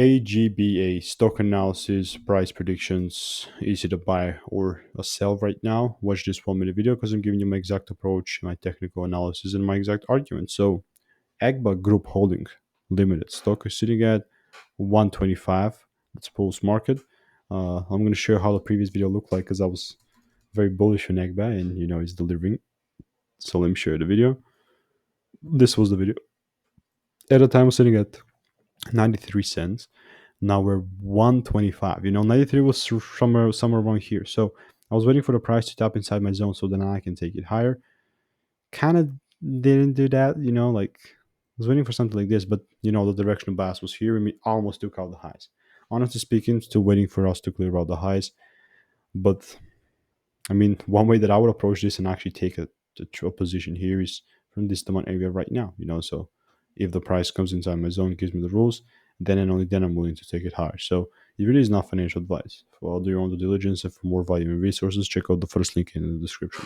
AGBA stock analysis, price predictions. Is it a buy or a sell right now? Watch this 1 minute video because I'm giving you my exact approach, my technical analysis, and my exact argument. So, AGBA Group Holding Limited stock is sitting at 125. That's post market. I'm going to show how the previous video looked like because I was very bullish on AGBA and it's delivering. So, let me show you the video. This was the video. At the time, I was sitting at 93 cents. Now we're 125. 93 was somewhere around here. So I was waiting for the price to tap inside my zone so then I can take it higher. Kind of didn't do that, like I was waiting for something like this, but the directional bias was here and we almost took out the highs. Honestly speaking, still waiting for us to clear out the highs. But I mean, one way that I would approach this and actually take a position here is from this demand area right now, so if the price comes inside my zone, gives me the rules, then and only then I'm willing to take it higher. So it really is not financial advice. For all do your own due diligence and for more value and resources, check out the first link in the description.